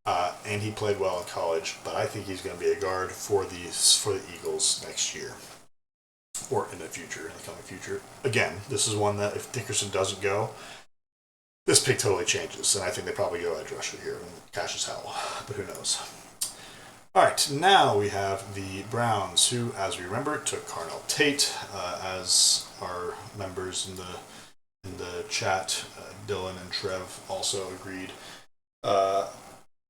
and he played well in college. But I think he's going to be a guard for the Eagles next year, or in the future, in the coming future. Again, this is one that if Dickerson doesn't go, this pick totally changes, and I think they probably go edge rusher here and cash as hell, but who knows. All right, now we have the Browns, who, as we remember, took Carnell Tate, as our members in the chat, Dylan and Trev also agreed.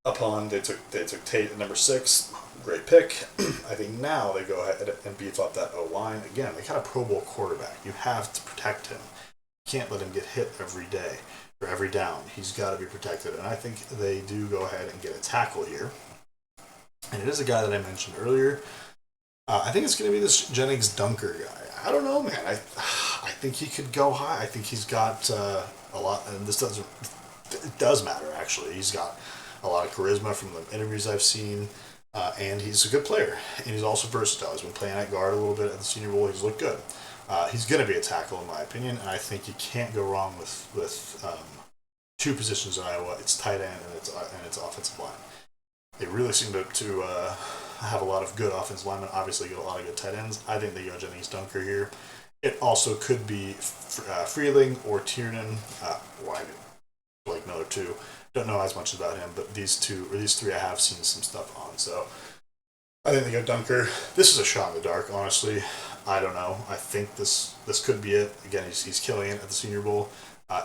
Upon they took Tate at number 6, great pick. I think now they go ahead and beef up that O line again. They got a Pro Bowl quarterback. You have to protect him. You can't let him get hit every day or every down. He's got to be protected, and I think they do go ahead and get a tackle here. And it is a guy that I mentioned earlier. I think it's going to be this Jennings Dunker guy. I don't know, man. I think he could go high. I think he's got a lot, and it does matter, actually. He's got a lot of charisma from the interviews I've seen, and he's a good player. And he's also versatile. He's been playing at guard a little bit at the Senior Bowl. He's looked good. He's going to be a tackle, in my opinion, and I think you can't go wrong with two positions in Iowa. It's tight end and it's offensive line. They really seem to have a lot of good offensive linemen. Obviously, get a lot of good tight ends. I think they go Jennings Dunker here. It also could be Freeling or Tiernan. Blake Miller too. Don't know as much about him, but these three I have seen some stuff on. So I think they go Dunker. This is a shot in the dark, honestly. I don't know. I think this could be it. Again, he's killing it at the Senior Bowl.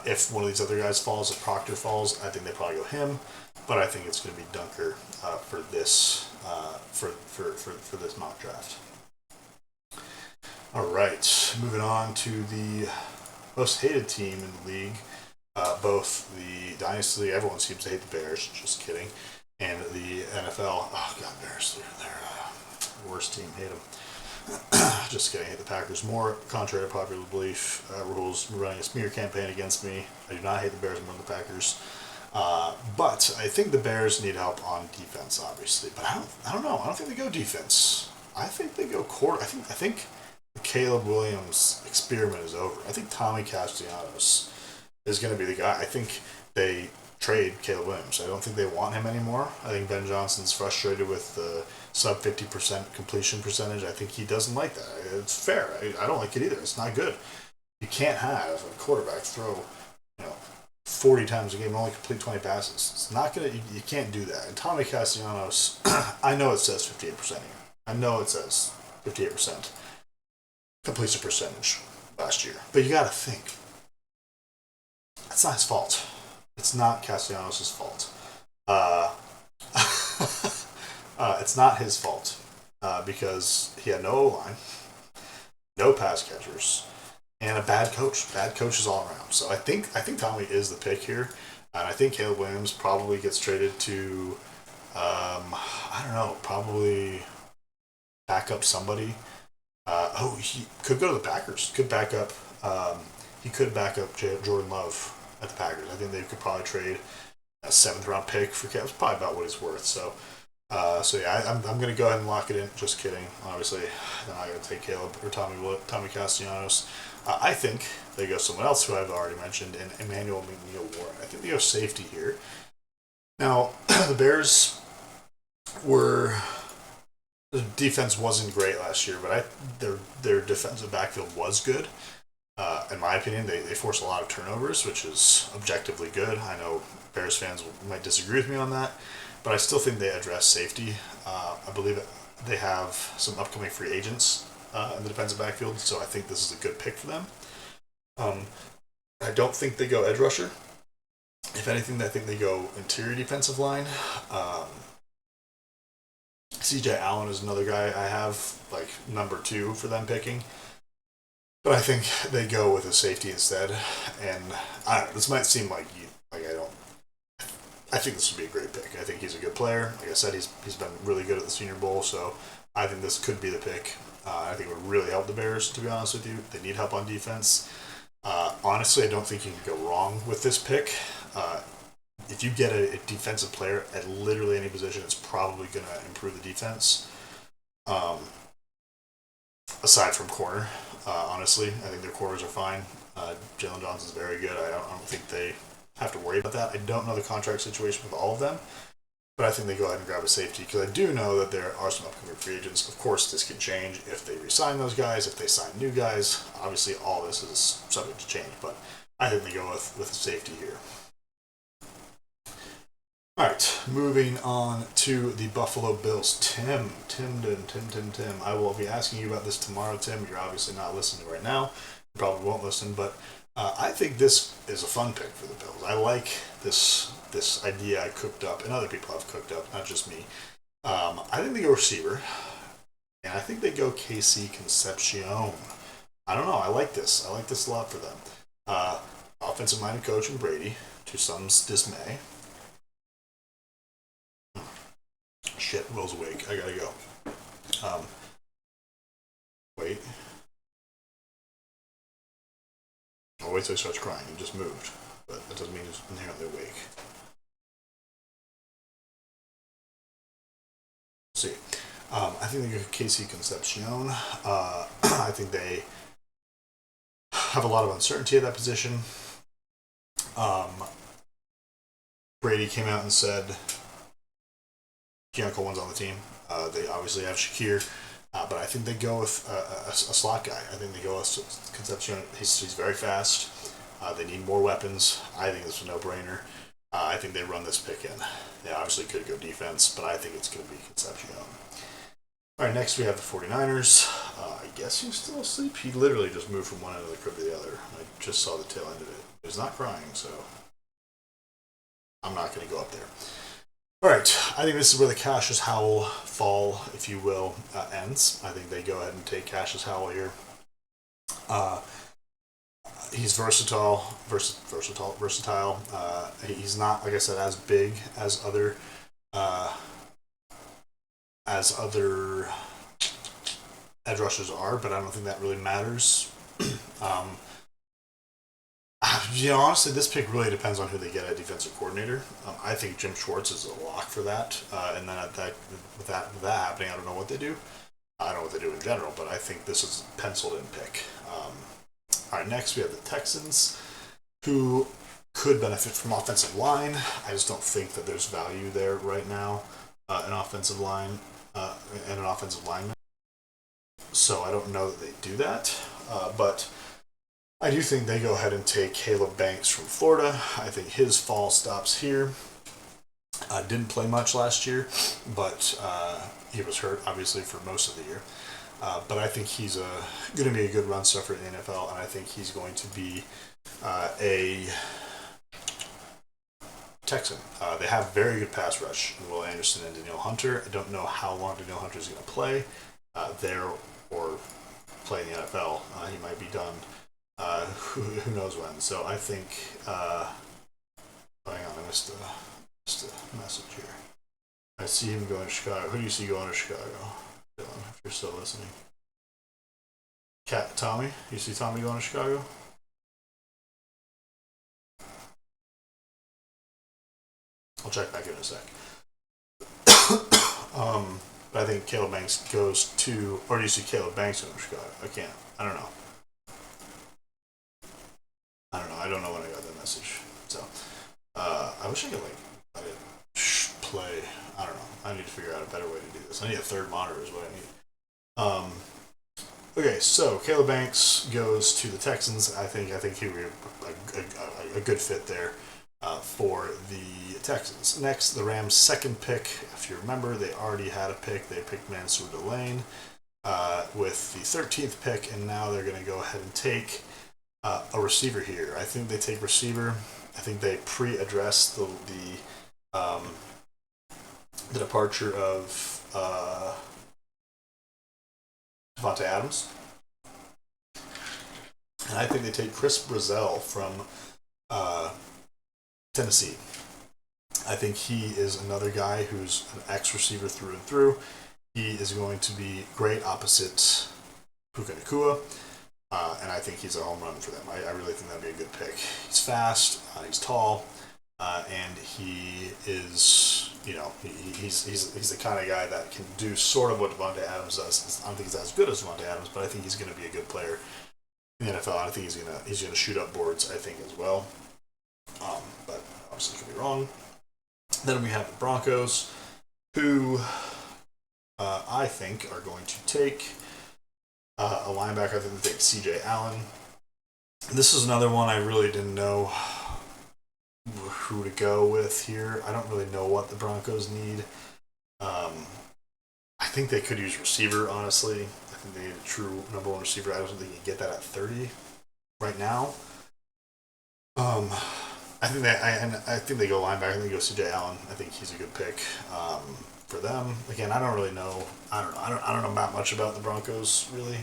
If one of these other guys falls, if Proctor falls, I think they probably go him. But I think it's going to be Dunker for this for this mock draft. All right, moving on to the most hated team in the league. Both the Dynasty, everyone seems to hate the Bears. Just kidding. And the NFL, oh god, Bears, they're worst team. Hate them. Just kidding. I hate the Packers more. Contrary to popular belief, rules running a smear campaign against me. I do not hate the Bears more than the Packers. But I think the Bears need help on defense, obviously. But I don't know. I don't think they go defense. I think they go quarter. I think the Caleb Williams experiment is over. I think Tommy Castellanos is going to be the guy. I think they trade Caleb Williams. I don't think they want him anymore. I think Ben Johnson's frustrated with the sub 50% completion percentage. I think he doesn't like that. It's fair. I don't like it either. It's not good. You can't have a quarterback throw, 40 times a game and only complete 20 passes. It's not gonna. You can't do that. And Tommy Castellanos, I know it says 58% here. I know it says 58% completion percentage last year. But you got to think. It's not his fault. It's not Castellanos' fault. It's not his fault because he had no O-line, no pass catchers, and a bad coach. Bad coaches all around. So I think Tommy is the pick here, and I think Caleb Williams probably gets traded to, I don't know, probably back up somebody. He could go to the Packers. Could back up. He could back up Jordan Love at the Packers. I think they could probably trade a 7th round pick for Caleb. It's probably about what he's worth. So yeah, I'm going to go ahead and lock it in. Just kidding. Obviously, I'm not going to take Caleb or Tommy Castellanos. I think they go someone else who I've already mentioned, in Emmanuel McNeil-Warren. I think they go safety here. Now, the Bears the defense wasn't great last year, but their defensive backfield was good. In my opinion, they force a lot of turnovers, which is objectively good. I know Bears fans might disagree with me on that, but I still think they address safety. I believe they have some upcoming free agents in the defensive backfield, so I think this is a good pick for them. I don't think they go edge rusher. If anything, I think they go interior defensive line. CJ Allen is another guy I have, like, number 2 for them picking. But I think they go with a safety instead. And I don't know, this might seem like I think this would be a great pick. I think he's a good player. Like I said, he's been really good at the Senior Bowl, so I think this could be the pick. I think it would really help the Bears, to be honest with you. They need help on defense. Honestly, I don't think you can go wrong with this pick. If you get a defensive player at literally any position, it's probably going to improve the defense. Aside from corner, honestly, I think their corners are fine. Jalen Johnson's very good. I don't think they have to worry about that. I don't know the contract situation with all of them, but I think they go ahead and grab a safety because I do know that there are some upcoming free agents. Of course, this can change if they re-sign those guys, if they sign new guys. Obviously, all this is subject to change, but I think they go with a safety here. All right, moving on to the Buffalo Bills. Tim. I will be asking you about this tomorrow, Tim. You're obviously not listening right now. You probably won't listen, but I think this is a fun pick for the Bills. I like this idea I cooked up, and other people have cooked up, not just me. I think they go receiver, and I think they go KC Concepcion. I don't know. I like this. I like this a lot for them. Offensive-minded coach and Brady, to some's dismay. Shit, Will's awake. I gotta go. Wait. I'll wait till he starts crying. He just moved. But that doesn't mean he's inherently awake. Let's see. I think they go KC Concepcion. I think they have a lot of uncertainty at that position. Brady came out and said Keon Coleman's on the team. They obviously have Shakir, but I think they go with a slot guy. I think they go with Concepcion. He's very fast. They need more weapons. I think it's a no-brainer. I think they run this pick in. They obviously could go defense, but I think it's going to be Concepcion. All right, next we have the 49ers. I guess he's still asleep. He literally just moved from one end of the crib to the other. I just saw the tail end of it. He's not crying, so I'm not going to go up there. All right, I think this is where the Cassius Howell fall, if you will, ends. I think they go ahead and take Cassius Howell here. He's versatile. He's not, like I said, as big as other edge rushers are, but I don't think that really matters. Honestly, this pick really depends on who they get at defensive coordinator. I think Jim Schwartz is a lock for that, and then with that happening, I don't know what they do. I don't know what they do in general, but I think this is a penciled-in pick. All right, next we have the Texans, who could benefit from offensive line. I just don't think that there's value there right now, an offensive line and an offensive lineman. So I don't know that they do that, but I do think they go ahead and take Caleb Banks from Florida. I think his fall stops here. Didn't play much last year, but he was hurt, obviously, for most of the year. But I think he's going to be a good run stuffer in the NFL, and I think he's going to be a Texan. They have very good pass rush in Will Anderson and Danielle Hunter. I don't know how long Danielle Hunter is going to play there or play in the NFL. He might be done. Who knows when? So I think. Hang on, I missed a message here. I see him going to Chicago. Who do you see going to Chicago? Dylan, if you're still listening. Tommy? You see Tommy going to Chicago? I'll check back in a sec. But I think Caleb Banks goes to, or do you see Caleb Banks going to Chicago? I don't know. I don't know when I got that message. So, I wish I could let it play. I don't know. I need to figure out a better way to do this. I need a third monitor is what I need. Okay, so Caleb Banks goes to the Texans. I think he would be a good fit there for the Texans. Next, the Rams' second pick. If you remember, they already had a pick. They picked Mansour Delane with the 13th pick, and now they're going to go ahead and take a receiver here. I think they take receiver. I think they pre-address the departure of Davante Adams. And I think they take Chris Brazzell from Tennessee. I think he is another guy who's an ex-receiver through and through. He is going to be great opposite Puka Nacua. And I think he's a home run for them. I really think that'd be a good pick. He's fast, he's tall, and he is, he's the kind of guy that can do sort of what Davante Adams does. I don't think he's as good as Davante Adams, but I think he's going to be a good player in the NFL. I think he's gonna shoot up boards, I think, as well. But obviously could be wrong. Then we have the Broncos, who I think are going to take a linebacker. I think they take C.J. Allen. This is another one I really didn't know who to go with here. I don't really know what the Broncos need. I think they could use receiver, honestly. I think they need a true number one receiver. I don't think you can get that at 30 right now. I think they go linebacker. I think they go C.J. Allen. I think he's a good pick for them. Again, I don't really know. I don't know that much about the Broncos really,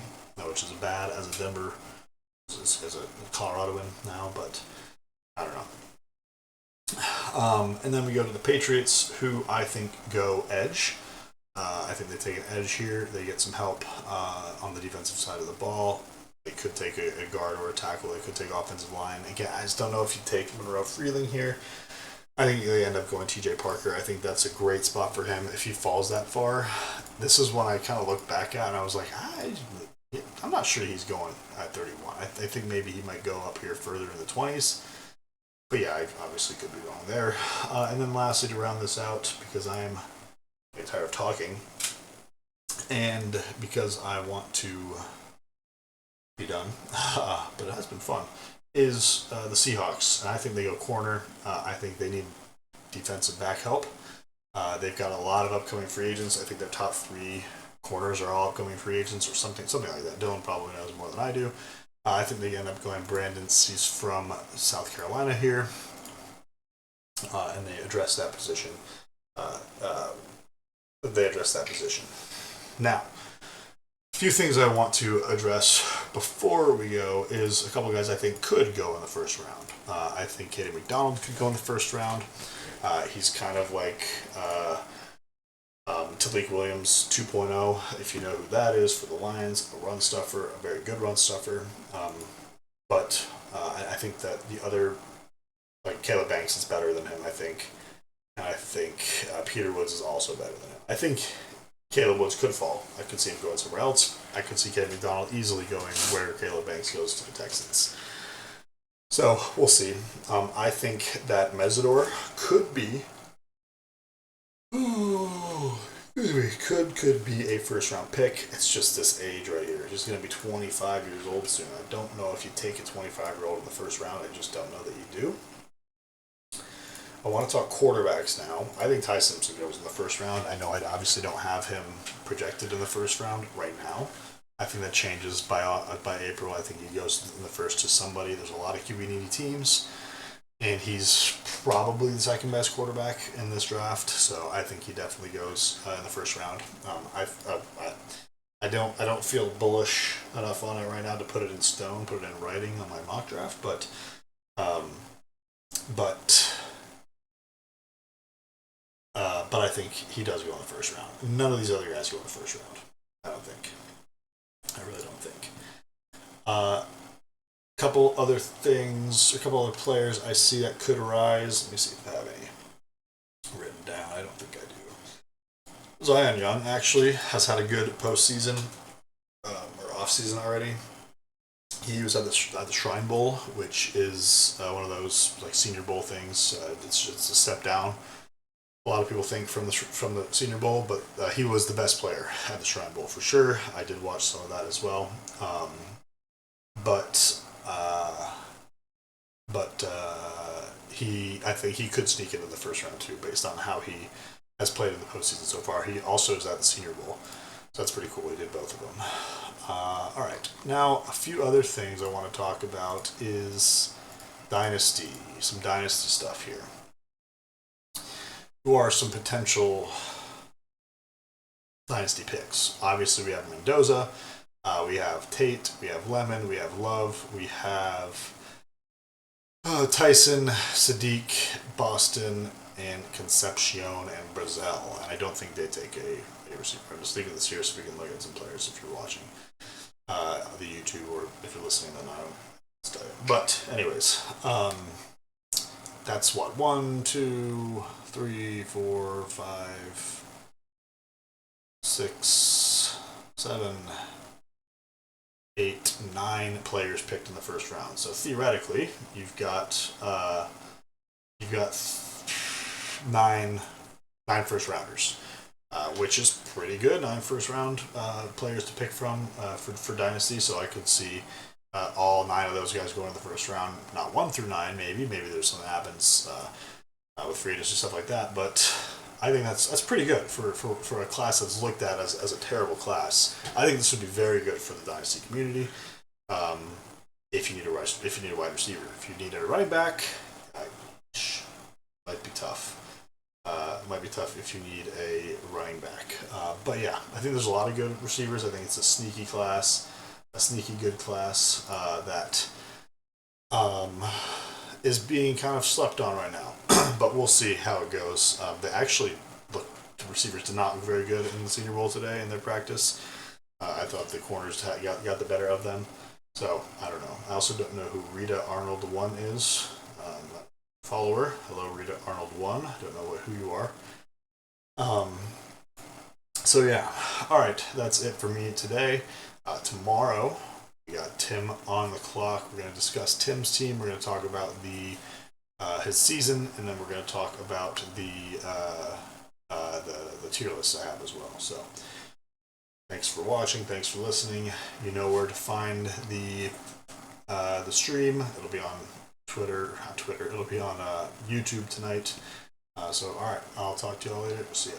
which is bad as a Denver, as a Coloradoan now. But I don't know. And then we go to the Patriots, who I think go edge. I think they take an edge here. They get some help on the defensive side of the ball. They could take a guard or a tackle. They could take offensive line. Again, I just don't know if you take Monroe Freeling here. I think they end up going TJ Parker. I think that's a great spot for him if he falls that far. This is one I kind of looked back at and I was like, I'm not sure he's going at 31. I think maybe he might go up here further in the 20s. But yeah, I obviously could be wrong there. And then lastly, to round this out, because I am tired of talking, and because I want to be done, but it has been fun, is the Seahawks. And I think they go corner. I think they need defensive back help. They've got a lot of upcoming free agents. I think their top 3 corners are all upcoming free agents or something like that. Dylan probably knows more than I do. I think they end up going Brandon Cease from South Carolina here, and they address that position. Now, a few things I want to address before we go is a couple guys I think could go in the first round. I think Kaden McDonald could go in the first round. He's kind of like Talik Williams 2.0, if you know who that is, for the Lions, a run stuffer, a very good run stuffer. But I think that the other, like Caleb Banks, is better than him, I think. And I think Peter Woods is also better than him. I think Caleb Woods could fall. I could see him going somewhere else. I could see Kevin McDonald easily going where Caleb Banks goes to the Texans. So we'll see. I think that Mesidor could be, could be a first round pick. It's just this age right here. He's going to be 25 years old soon. I don't know if you take a 25-year-old in the first round. I just don't know that you do. I want to talk quarterbacks now. I think Ty Simpson goes in the first round. I know I obviously don't have him projected in the first round right now. I think that changes by April. I think he goes in the first to somebody. There's a lot of QB needy teams, and he's probably the second best quarterback in this draft. So I think he definitely goes in the first round. I don't feel bullish enough on it right now to put it in stone, put it in writing on my mock draft, but I think he does go in the first round. None of these other guys go in the first round. I don't think. I really don't think. Couple other things, a couple other players I see that could rise. Let me see if I have any written down. I don't think I do. Zion Young actually has had a good postseason or offseason already. He was at the Shrine Bowl, which is one of those like Senior Bowl things. It's just a step down. A lot of people think from the Senior Bowl, but he was the best player at the Shrine Bowl for sure. I did watch some of that as well. I think he could sneak into the first round too, based on how he has played in the postseason so far. He also is at the Senior Bowl, so that's pretty cool. He did both of them. All right, now a few other things I want to talk about is dynasty, some dynasty stuff here. Who are some potential dynasty picks? Obviously, we have Mendoza, we have Tate, we have Lemon, we have Love, we have Tyson, Sadiq, Boston, and Concepcion and Brazel. And I don't think they take a receiver. I'm just thinking this here so we can look at some players if you're watching the YouTube, or if you're listening, then I don't. But anyways, that's what, 1, 2, 3, 4, 5, 6, 7, 8, 9 players picked in the first round. So theoretically, you've got got nine first rounders, which is pretty good. 9 first round players to pick from for Dynasty. So I could see all 9 of those guys going in the first round. Not 1 through 9, maybe. Maybe there's something that happens with free agents and stuff like that. But I think that's pretty good for a class that's looked at as a terrible class. I think this would be very good for the Dynasty community. If you need a wide receiver, if you need a running back, might be tough. Might be tough if you need a running back. But yeah, I think there's a lot of good receivers. I think it's a sneaky class, a sneaky good class that is being kind of slept on right now. But we'll see how it goes. They actually the receivers did not look very good in the Senior Bowl today in their practice. I thought the corners got the better of them. So I don't know. I also don't know who Rita Arnold 1 is. Follower. Hello, Rita Arnold 1. Don't know who you are. So yeah. All right. That's it for me today. Tomorrow we got Tim on the clock. We're going to discuss Tim's team. We're going to talk about his season, and then we're going to talk about the tier list I have as well. So thanks for watching. Thanks for listening. You know where to find the stream. It'll be on Twitter. It'll be on YouTube tonight. So all right, I'll talk to you all later. See ya.